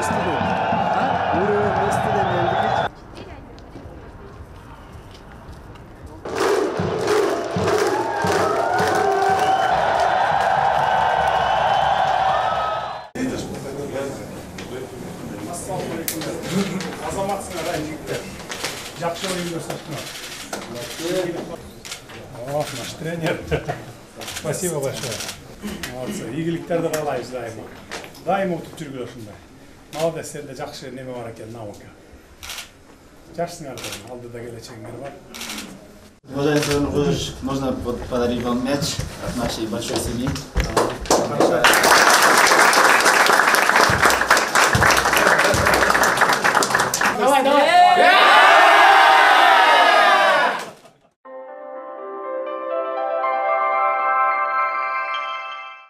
Естиде. Уровень естиде мелдик. Азаматсыңар жігіттер. Жақсы ойын көрсеттіңіз. Наш тренер. Спасибо большое. Молодцы. Игіліктерді қалаймыз дайыма. Дайыма ұтып жүргілер шындай. Молодец, сенде жақсы неме бар екен, наука. Жақсыңар, алдыда келечегіңер бар. Уважаемый Сан Саныч, можно подарить вам мяч от нашей большой семьи? Хорошо.